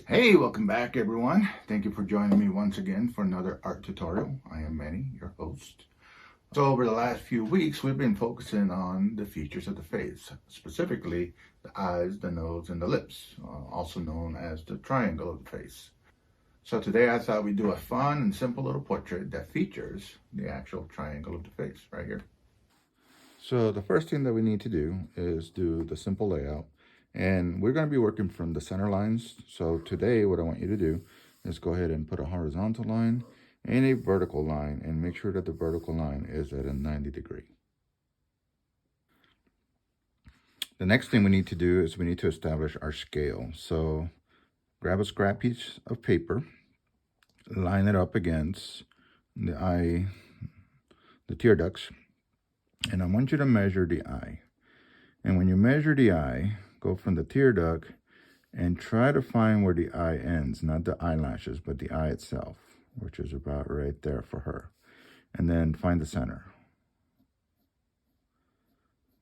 Hey, welcome back everyone. Thank you for joining me once again for another art tutorial. I am Manny, your host. So over the last few weeks, we've been focusing on the features of the face, specifically the eyes, the nose, and the lips, also known as the triangle of the face. So today I thought we'd do a fun and simple little portrait that features the actual triangle of the face right here. So the first thing that we need to do is do the simple layout. And we're going to be working from the center lines. So today what I want you to do is go ahead and put a horizontal line and a vertical line, and make sure that the vertical line is at a 90 degree. The next thing we need to do is we need to establish our scale. So grab a scrap piece of paper, line it up against the eye, the tear ducts, and I want you to measure the eye. And when you measure the eye, go from the tear duct and try to find where the eye ends, not the eyelashes, but the eye itself, which is about right there for her. And then find the center.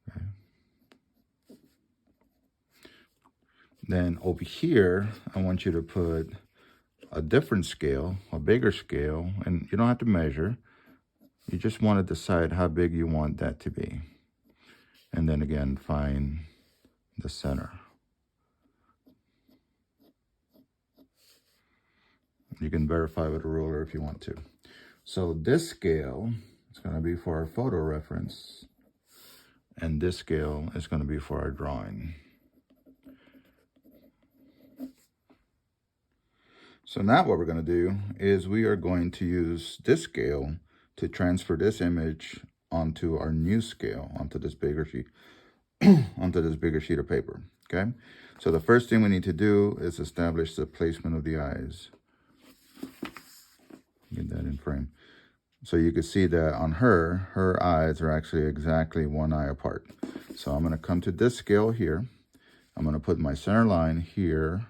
Okay. Then over here, I want you to put a different scale, a bigger scale, and you don't have to measure. You just want to decide how big you want that to be. And then again, find the center. You can verify with a ruler if you want to. So this scale is going to be for our photo reference, and this scale is going to be for our drawing. So now what we're going to do is we are going to use this scale to transfer this image onto our new scale, onto this bigger sheet, onto this bigger sheet of paper. Okay. So the first thing we need to do is establish the placement of the eyes. Get that in frame. So you can see that on her eyes are actually exactly one eye apart. So I'm going to come to this scale here. I'm going to put my center line here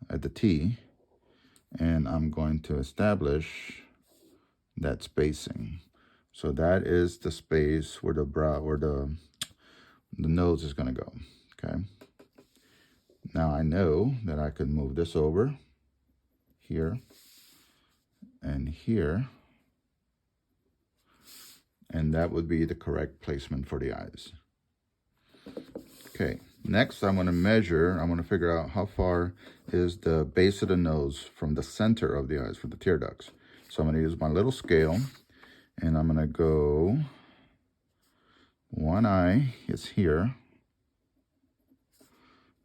at the T, and I'm going to establish that spacing. So that is the space where the brow, where the nose is going to go. Okay. Now I know that I could move this over here and here, and that would be the correct placement for the eyes. Okay, next I'm going to measure, I'm going to figure out how far is the base of the nose from the center of the eyes for the tear ducts. So I'm going to use my little scale, and I'm going to go, one eye is here,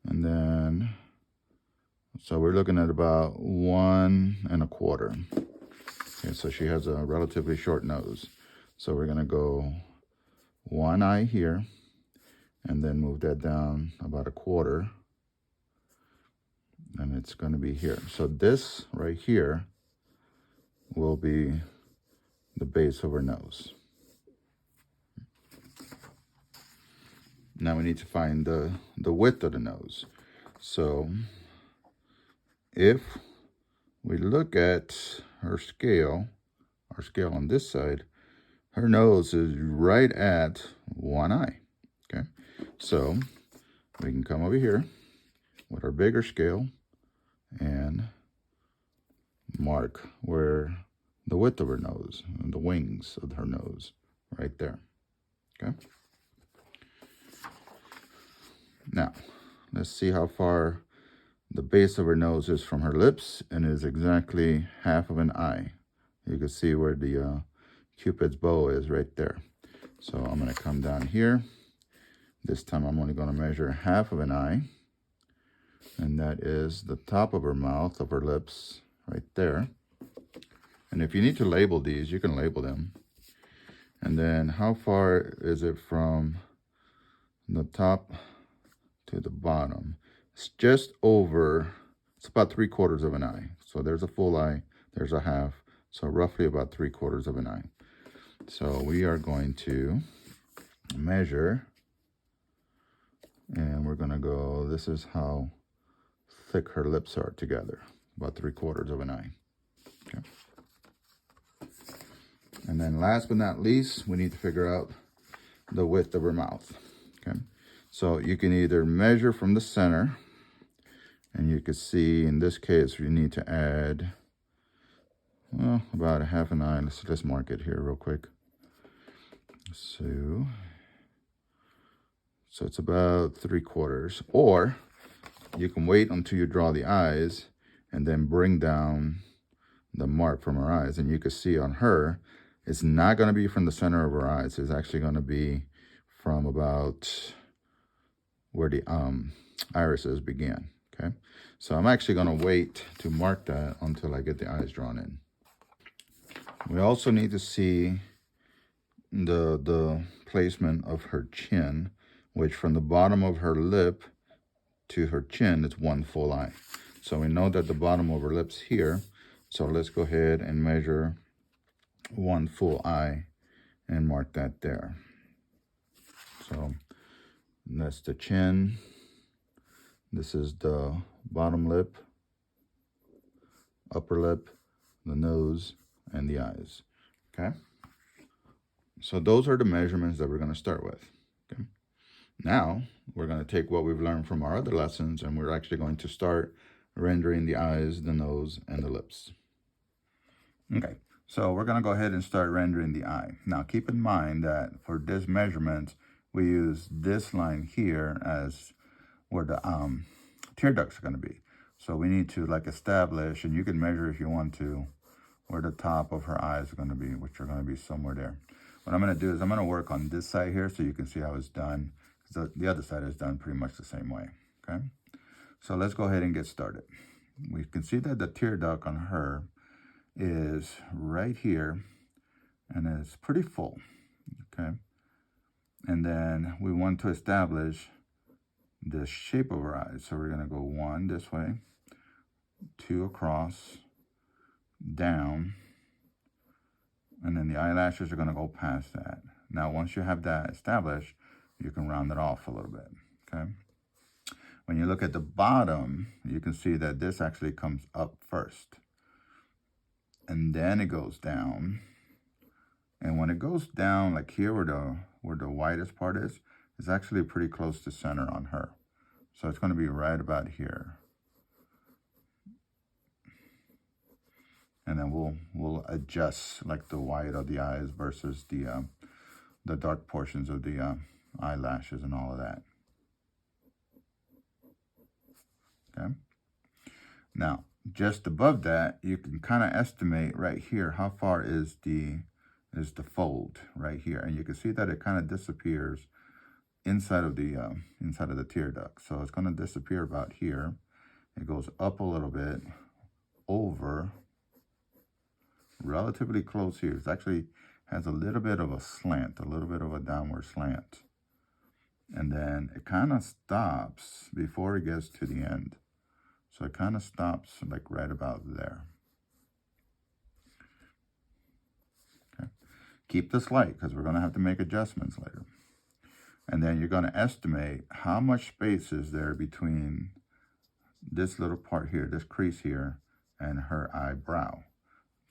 and then, so we're looking at about 1 1/4. Okay, so she has a relatively short nose. So we're going to go one eye here, and then move that down about 1/4, and it's going to be here. So this right here will be the base of her nose. Now we need to find the width of the nose. So if we look at her scale, our scale on this side, her nose is right at one eye. Okay, so we can come over here with our bigger scale and mark where the width of her nose, and the wings of her nose, right there. Okay. Now, let's see how far the base of her nose is from her lips, and it is exactly half of an eye. You can see where the Cupid's bow is right there. So I'm going to come down here. This time I'm only going to measure half of an eye, and that is the top of her mouth, of her lips, right there. And if you need to label these, you can label them. And then how far is it from the top to the bottom? It's just over, it's about 3/4 of an eye. So there's a full eye, there's a half, so roughly about 3/4 of an eye. So we are going to measure, and we're going to go, this is how thick her lips are together, about 3/4 of an eye. Okay. And then last but not least, we need to figure out the width of her mouth. Okay. So you can either measure from the center And you can see in this case, you need to add, well, about a half an eye. Let's mark it here real quick. So it's about 3/4. Or you can wait until you draw the eyes and then bring down the mark from her eyes. And you can see on her, it's not going to be from the center of her eyes. It's actually going to be from about where the irises begin. Okay, so I'm actually going to wait to mark that until I get the eyes drawn in. We also need to see the placement of her chin, which from the bottom of her lip to her chin is one full eye. So we know that the bottom of her lips here. So let's go ahead and measure one full eye and mark that there. So that's the chin. This is the bottom lip, upper lip, the nose, and the eyes. Okay. So those are the measurements that we're going to start with. Okay. Now we're going to take what we've learned from our other lessons, and we're actually going to start rendering the eyes, the nose, and the lips. Okay, so we're going to go ahead and start rendering the eye. Now keep in mind that for this measurement, we use this line here as where the tear ducts are going to be. So we need to like establish, and you can measure if you want to, where the top of her eyes are going to be, which are going to be somewhere there. What I'm going to do is I'm going to work on this side here so you can see how it's done. The other side is done pretty much the same way, okay? So let's go ahead and get started. We can see that the tear duct on her is right here, and it's pretty full, okay? And then we want to establish the shape of her eyes. So we're going to go 1 this way, 2 across, down, and then the eyelashes are going to go past that. Now, once you have that established, you can round it off a little bit, okay? When you look at the bottom, you can see that this actually comes up first, and then it goes down. And when it goes down, like here where the whitest part is, it's actually pretty close to center on her. So it's going to be right about here. And then we'll adjust like the white of the eyes versus the dark portions of the eyelashes and all of that. Okay. Now, just above that, you can kind of estimate right here how far is the fold right here, and you can see that it kind of disappears inside of the tear duct. So it's going to disappear about here. It goes up a little bit, over, relatively close here. It actually has a little bit of a slant, a little bit of a downward slant. And then it kind of stops before it gets to the end. So it kind of stops like right about there. Okay. Keep this light because we're going to have to make adjustments later. And then you're going to estimate how much space is there between this little part here, this crease here, and her eyebrow.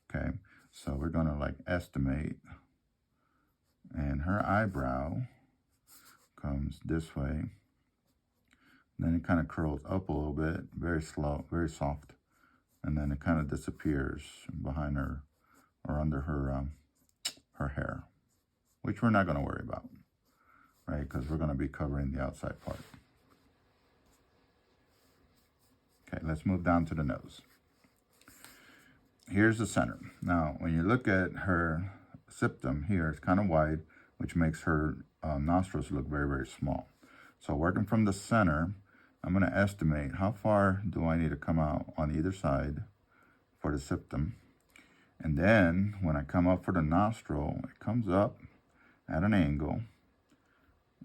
Okay, so we're going to like estimate, and her eyebrow comes this way. Then it kind of curls up a little bit, very slow, very soft, and then it kind of disappears behind her or under her her hair, which we're not going to worry about, right? Because we're going to be covering the outside part. Okay, let's move down to the nose. Here's the center. Now, when you look at her septum here, it's kind of wide, which makes her nostrils look very, very small. So working from the center, I'm going to estimate how far do I need to come out on either side for the septum. And then when I come up for the nostril, it comes up at an angle,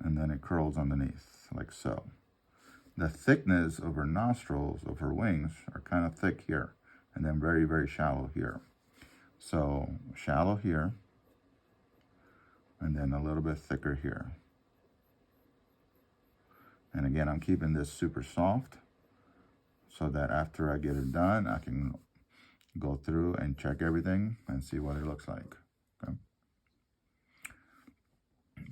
and then it curls underneath, like so. The thickness of her nostrils, of her wings, are kind of thick here, and then very, very shallow here. So shallow here, and then a little bit thicker here. And again, I'm keeping this super soft so that after I get it done, I can go through and check everything and see what it looks like. Okay.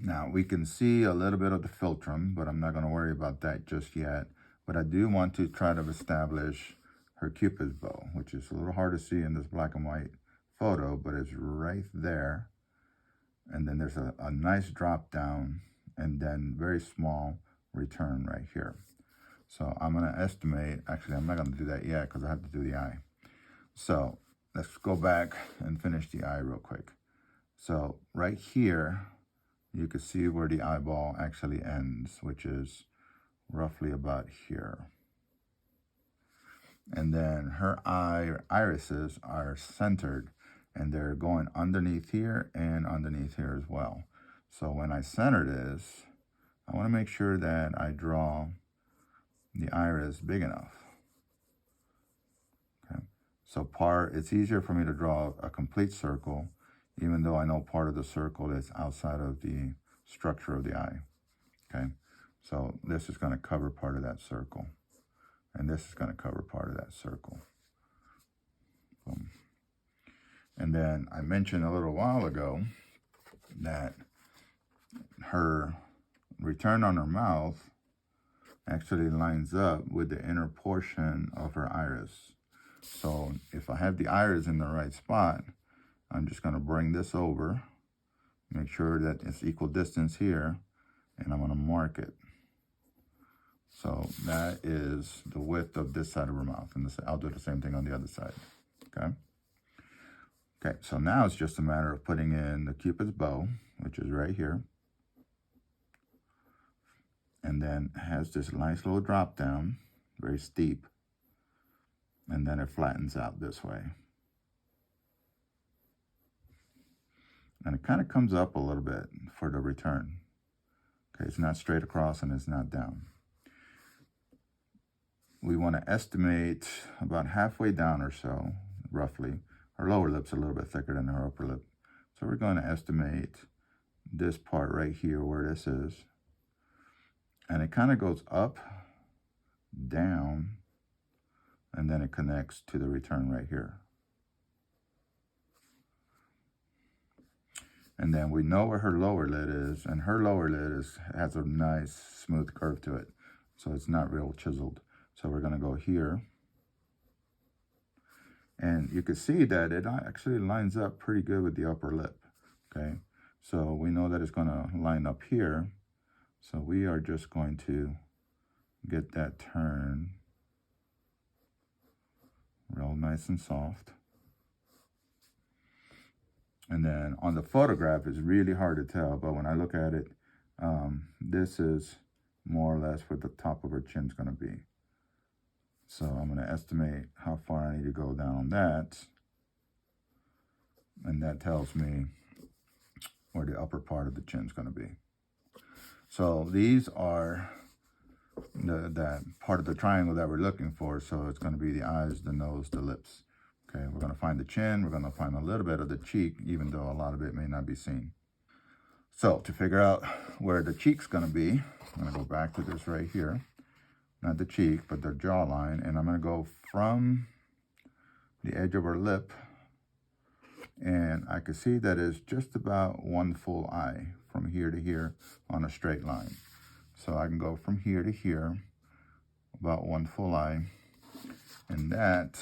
Now, we can see a little bit of the philtrum, but I'm not going to worry about that just yet. But I do want to try to establish her Cupid's bow, which is a little hard to see in this black and white photo, but it's right there. And then there's a nice drop down and then very small return right here. So I'm going to estimate, actually I'm not going to do that yet because I have to do the eye. So let's go back and finish the eye real quick. So right here, you can see where the eyeball actually ends, which is roughly about here. And then her irises are centered, and they're going underneath here and underneath here as well. So when I center this, I want to make sure that I draw the iris big enough. Okay. So it's easier for me to draw a complete circle, even though I know part of the circle is outside of the structure of the eye. Okay. So this is going to cover part of that circle. And this is going to cover part of that circle. Boom. And then I mentioned a little while ago that her return on her mouth actually lines up with the inner portion of her iris. So if I have the iris in the right spot, I'm just going to bring this over, make sure that it's equal distance here, and I'm going to mark it. So that is the width of this side of her mouth, and I'll do the same thing on the other side, okay? Okay, so now it's just a matter of putting in the Cupid's bow, which is right here. And then it has this nice little drop down, very steep. And then it flattens out this way. And it kind of comes up a little bit for the return. Okay, it's not straight across and it's not down. We want to estimate about halfway down or so, roughly. Her lower lip's a little bit thicker than her upper lip. So we're going to estimate this part right here where this is. And it kind of goes up, down, and then it connects to the return right here. And then we know where her lower lid is, and her lower lid has a nice smooth curve to it. So it's not real chiseled. So we're going to go here. And you can see that it actually lines up pretty good with the upper lip, okay? So we know that it's going to line up here. So we are just going to get that turn real nice and soft. And then on the photograph, it's really hard to tell, but when I look at it, this is more or less where the top of her chin's going to be. So I'm going to estimate how far I need to go down on that. And that tells me where the upper part of the chin's going to be. So these are that part of the triangle that we're looking for. So it's going to be the eyes, the nose, the lips. Okay, we're going to find the chin. We're going to find a little bit of the cheek, even though a lot of it may not be seen. So to figure out where the cheek's going to be, I'm going to go back to this right here. Not the cheek, but the jawline. And I'm going to go from the edge of her lip. And I can see that it's just about one full eye from here to here on a straight line. So I can go from here to here, about one full eye. And that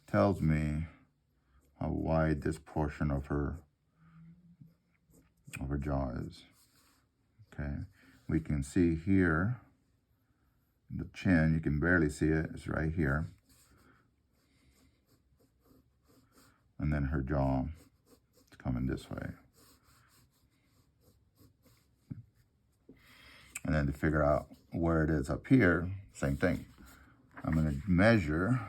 tells me how wide this portion of her jaw is. Okay, we can see here the chin, you can barely see it, it's right here. And then her jaw is coming this way. And then to figure out where it is up here, same thing. I'm going to measure,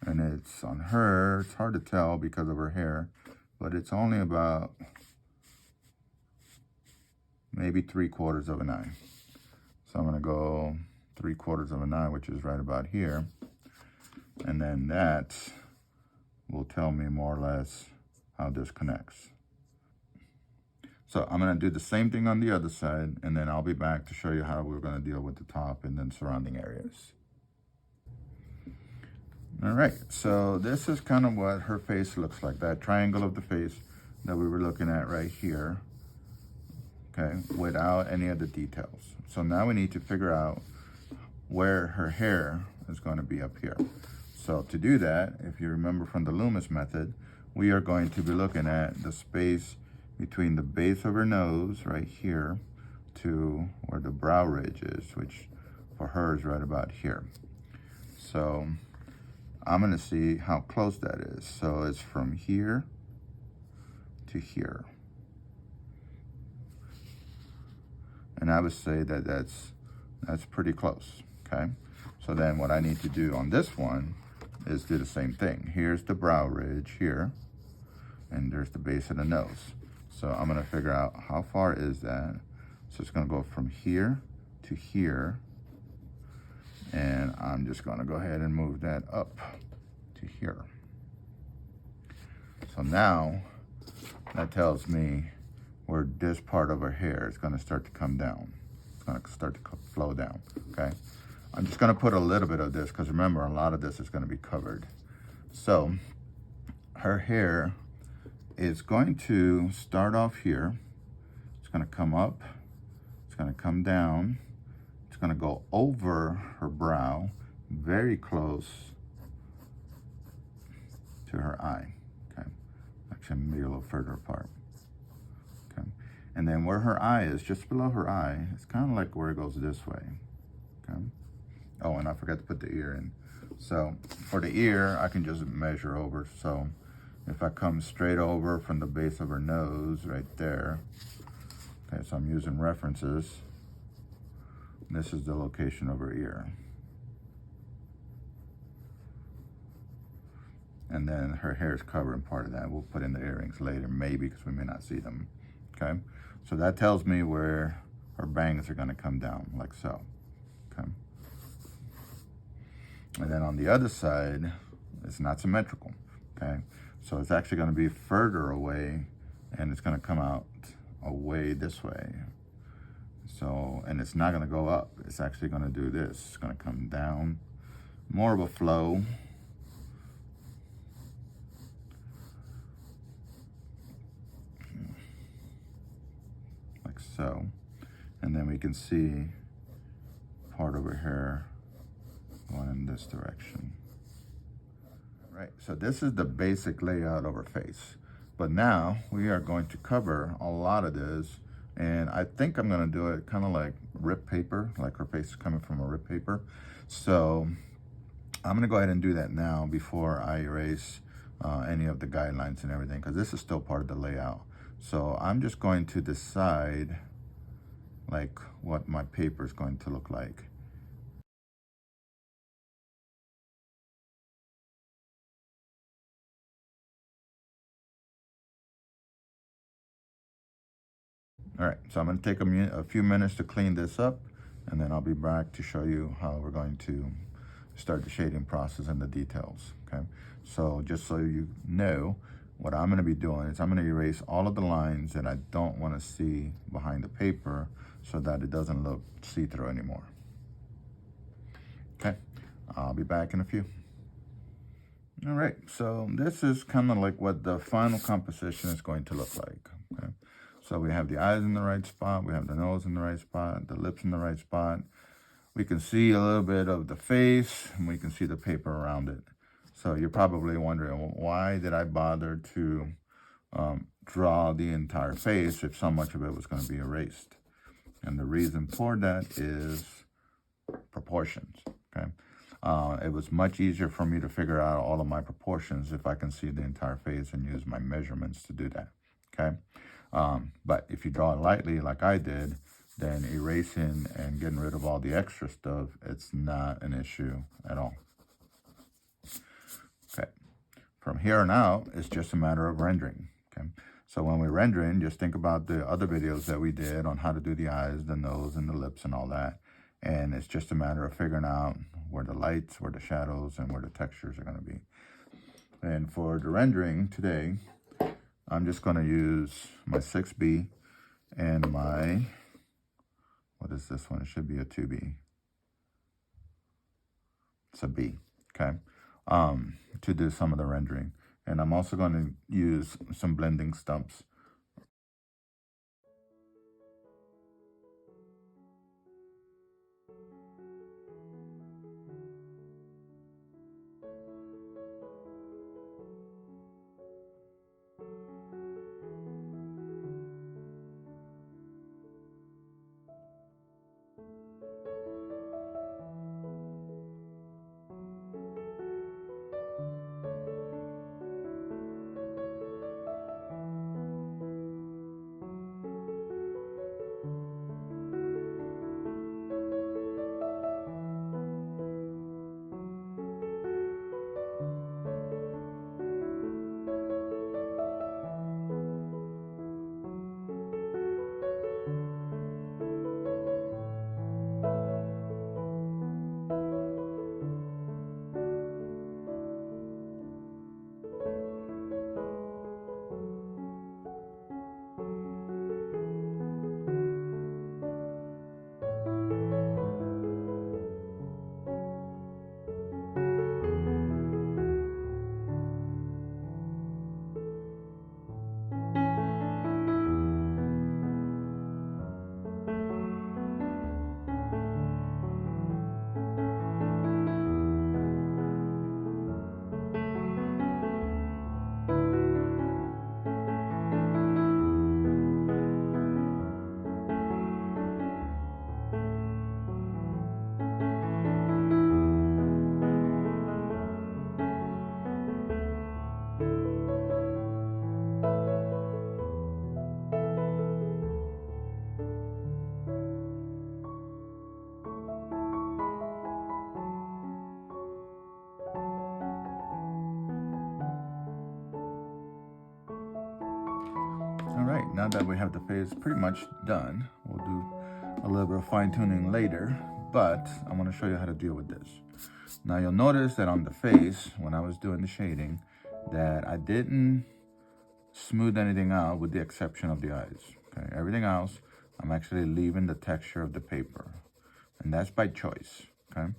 and it's on her, it's hard to tell because of her hair, but it's only about maybe 3/4 of an eye. So I'm going to go 3/4 of an eye, which is right about here. And then that will tell me more or less how this connects. So I'm going to do the same thing on the other side, and then I'll be back to show you how we're going to deal with the top and then surrounding areas. All right, so this is kind of what her face looks like, that triangle of the face that we were looking at right here, okay, without any of the details. So now we need to figure out where her hair is going to be up here. So to do that, if you remember from the Loomis method, we are going to be looking at the space between the base of her nose right here to where the brow ridge is, which for her is right about here. So I'm going to see how close that is. So it's from here to here. And I would say that that's pretty close, okay? So then what I need to do on this one is do the same thing. Here's the brow ridge here, and there's the base of the nose. So I'm gonna figure out how far is that. So it's gonna go from here to here, and I'm just gonna go ahead and move that up to here. So now that tells me where this part of her hair is gonna start to come down. It's gonna start to flow down, okay? I'm just gonna put a little bit of this because remember, a lot of this is gonna be covered. So her hair is going to start off here. It's gonna come up, it's gonna come down, it's gonna go over her brow, very close to her eye, okay? Actually, maybe a little further apart. Okay. And then where her eye is, just below her eye, it's kind of like where it goes this way. Okay. Oh, and I forgot to put the ear in. So for the ear, I can just measure over. So if I come straight over from the base of her nose right there, okay, so I'm using references. This is the location of her ear. And then her hair is covering part of that. We'll put in the earrings later, maybe, because we may not see them, okay? So that tells me where her bangs are gonna come down, like so, okay? And then on the other side, it's not symmetrical, okay? So it's actually gonna be further away, and it's gonna come out away this way. So, and it's not gonna go up. It's actually gonna do this. It's gonna come down, more of a flow. Like so. And then we can see part of her hair going in this direction. Right, so this is the basic layout of her face. But now we are going to cover a lot of this, and I think I'm gonna do it kind of like rip paper, like her face is coming from a rip paper. So I'm gonna go ahead and do that now before I erase any of the guidelines and everything, because this is still part of the layout. So I'm just going to decide like what my paper is going to look like. All right, so I'm gonna take a few minutes to clean this up, and then I'll be back to show you how we're going to start the shading process and the details, okay? So just so you know, what I'm gonna be doing is I'm gonna erase all of the lines that I don't wanna see behind the paper so that it doesn't look see-through anymore. Okay, I'll be back in a few. All right, so this is kind of like what the final composition is going to look like, okay? So we have the eyes in the right spot, we have the nose in the right spot, the lips in the right spot. We can see a little bit of the face, and we can see the paper around it. So you're probably wondering, well, why did I bother to draw the entire face if so much of it was going to be erased? And the reason for that is proportions, okay? It was much easier for me to figure out all of my proportions if I can see the entire face and use my measurements to do that, okay? But if you draw it lightly like I did, then erasing and getting rid of all the extra stuff, it's not an issue at all. Okay, from here on out, it's just a matter of rendering, okay? So when we're rendering, just think about the other videos that we did on how to do the eyes, the nose, and the lips and all that. And it's just a matter of figuring out where the lights, where the shadows, and where the textures are gonna be. And for the rendering today, I'm just gonna use my 6B and my, what is this one? It should be a 2B. It's a B, okay? To do some of the rendering. And I'm also going to use some blending stumps. right, now that we have the face pretty much done, we'll do a little bit of fine tuning later, but I want to show you how to deal with this. Now you'll notice that on the face, when I was doing the shading, that I didn't smooth anything out with the exception of the eyes. Okay, everything else, I'm actually leaving the texture of the paper, and that's by choice. Okay,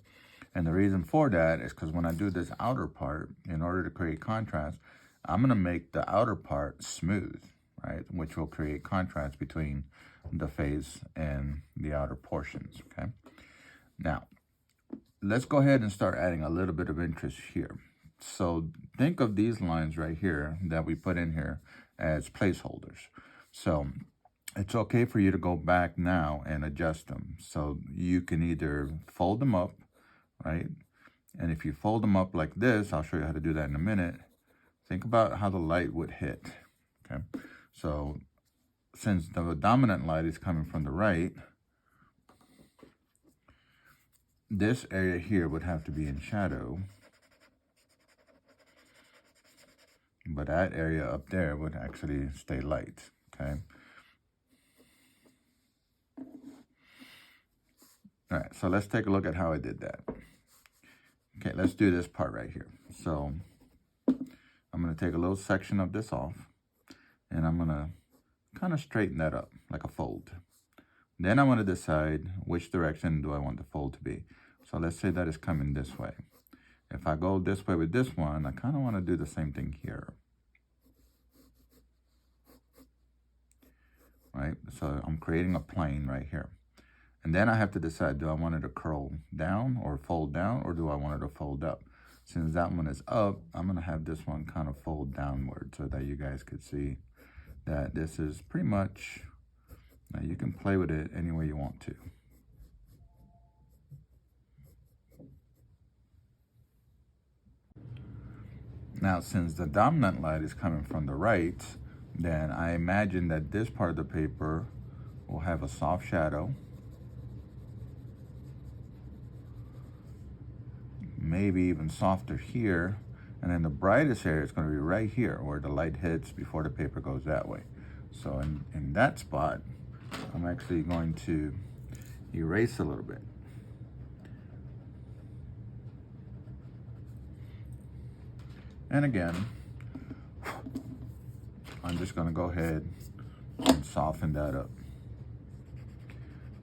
and the reason for that is because when I do this outer part, in order to create contrast, I'm gonna make the outer part smooth, right, which will create contrast between the face and the outer portions. Okay, now let's go ahead and start adding a little bit of interest here. So think of these lines right here that we put in here as placeholders. So it's okay for you to go back now and adjust them. So you can either fold them up, right? And if you fold them up like this, I'll show you how to do that in a minute. Think about how the light would hit, okay? So since the dominant light is coming from the right, this area here would have to be in shadow, but that area up there would actually stay light, okay? All right, so let's take a look at how I did that. Okay, let's do this part right here. So I'm gonna take a little section of this off, and I'm gonna kind of straighten that up like a fold. Then I wanna decide which direction do I want the fold to be. So let's say that is coming this way. If I go this way with this one, I kind of want to do the same thing here. Right? So I'm creating a plane right here. And then I have to decide, do I want it to curl down or fold down, or do I want it to fold up? Since that one is up, I'm going to have this one kind of fold downward so that you guys could see that this is pretty much, now you can play with it any way you want to. Now, since the dominant light is coming from the right, then I imagine that this part of the paper will have a soft shadow, maybe even softer here, and then the brightest area is going to be right here where the light hits before the paper goes that way. So in that spot, I'm actually going to erase a little bit. And again, I'm just going to go ahead and soften that up,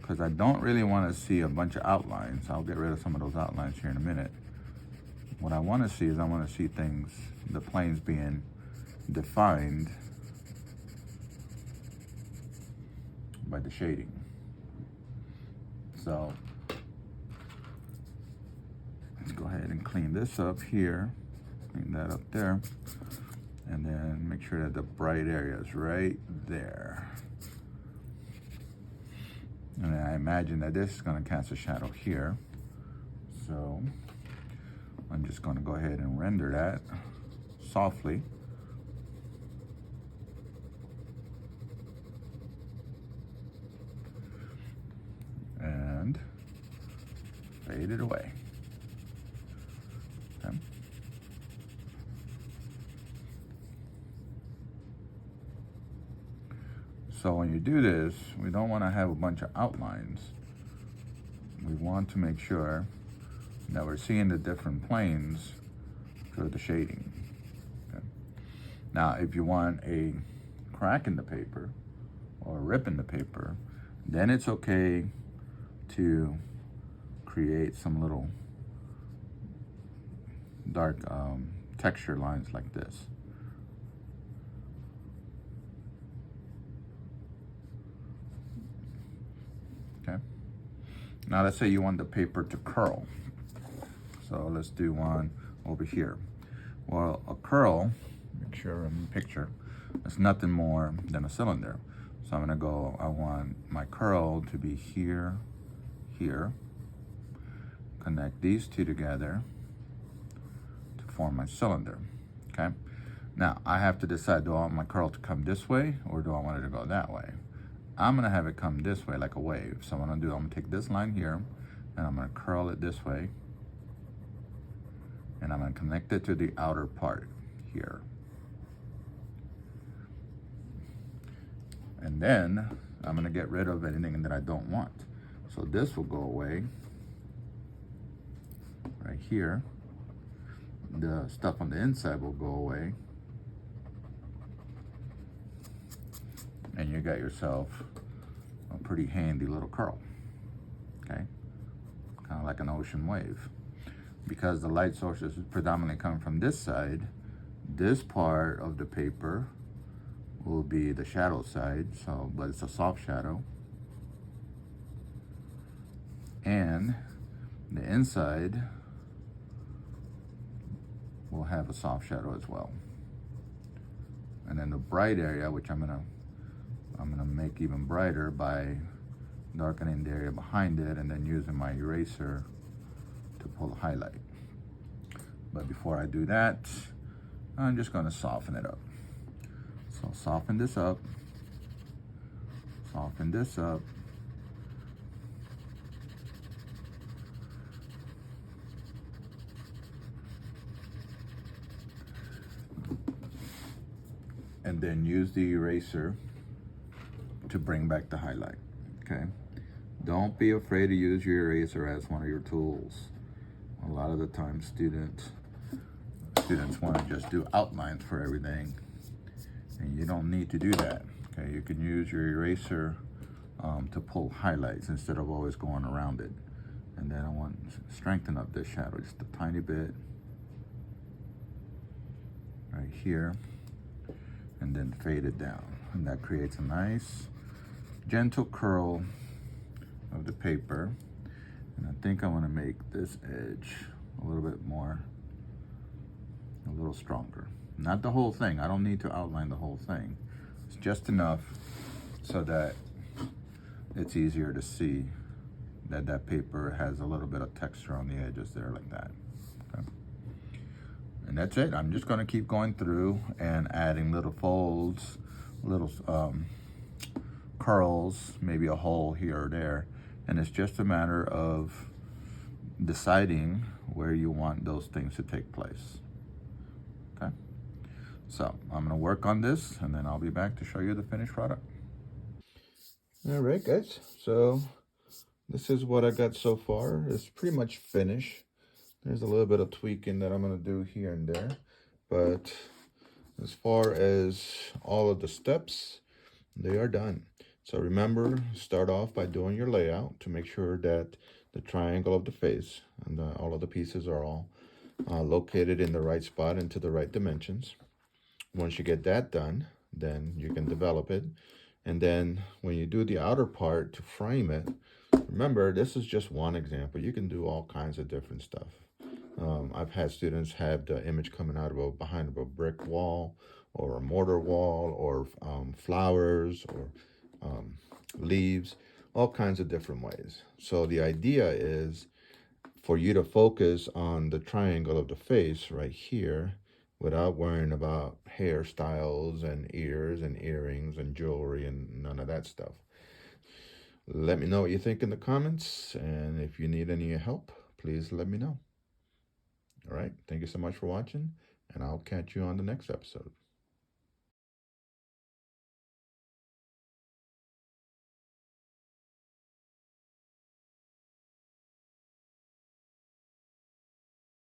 because I don't really want to see a bunch of outlines. I'll get rid of some of those outlines here in a minute. What I want to see is I want to see things, the planes being defined by the shading. So let's go ahead and clean this up here. Clean that up there, and then make sure that the bright area is right there. And then I imagine that this is going to cast a shadow here. So I'm just going to go ahead and render that softly. And fade it away. Okay. So when you do this, we don't want to have a bunch of outlines. We want to make sure that we're seeing the different planes through the shading. Okay. Now, if you want a crack in the paper or a rip in the paper, then it's okay to create some little dark texture lines like this. Okay. Now let's say you want the paper to curl. So let's do one over here. Well, a curl, make sure in the picture, it's nothing more than a cylinder. So I'm gonna go, I want my curl to be here, here. Connect these two together to form my cylinder, okay? Now, I have to decide, do I want my curl to come this way or do I want it to go that way? I'm gonna have it come this way like a wave. So what I'm gonna do, I'm gonna take this line here and I'm gonna curl it this way. And I'm gonna connect it to the outer part here. And then I'm gonna get rid of anything that I don't want. So this will go away right here. The stuff on the inside will go away. And you got yourself a pretty handy little curl, okay? Kind of like an ocean wave. Because the light sources predominantly come from this side, this part of the paper will be the shadow side, so, but it's a soft shadow. And the inside will have a soft shadow as well. And then the bright area, which I'm gonna make even brighter by darkening the area behind it and then using my eraser to pull a highlight. But before I do that, I'm just gonna soften it up. So soften this up, soften this up, and then use the eraser to bring back the highlight, okay? Don't be afraid to use your eraser as one of your tools. A lot of the time students want to just do outlines for everything, and you don't need to do that, okay? You can use your eraser to pull highlights instead of always going around it. And then I want to strengthen up this shadow just a tiny bit right here, and then fade it down. And that creates a nice gentle curl of the paper. And I think I want to make this edge a little bit more, a little stronger. Not the whole thing. I don't need to outline the whole thing. It's just enough so that it's easier to see that that paper has a little bit of texture on the edges there like that. Okay. And that's it. I'm just going to keep going through and adding little folds, little curls, maybe a hole here or there. And it's just a matter of deciding where you want those things to take place. Okay. So I'm going to work on this and then I'll be back to show you the finished product. All right, guys. So this is what I got so far. It's pretty much finished. There's a little bit of tweaking that I'm going to do here and there. But as far as all of the steps, they are done. So remember, start off by doing your layout to make sure that the triangle of the face and all of the pieces are all located in the right spot and to the right dimensions. Once you get that done, then you can develop it. And then when you do the outer part to frame it, remember, this is just one example. You can do all kinds of different stuff. I've had students have the image coming out of behind a brick wall or a mortar wall or flowers or leaves, all kinds of different ways. So the idea is for you to focus on the triangle of the face right here without worrying about hairstyles and ears and earrings and jewelry and none of that stuff. Let me know what you think in the comments, and if you need any help, please let me know. All right, thank you so much for watching, and I'll catch you on the next episode.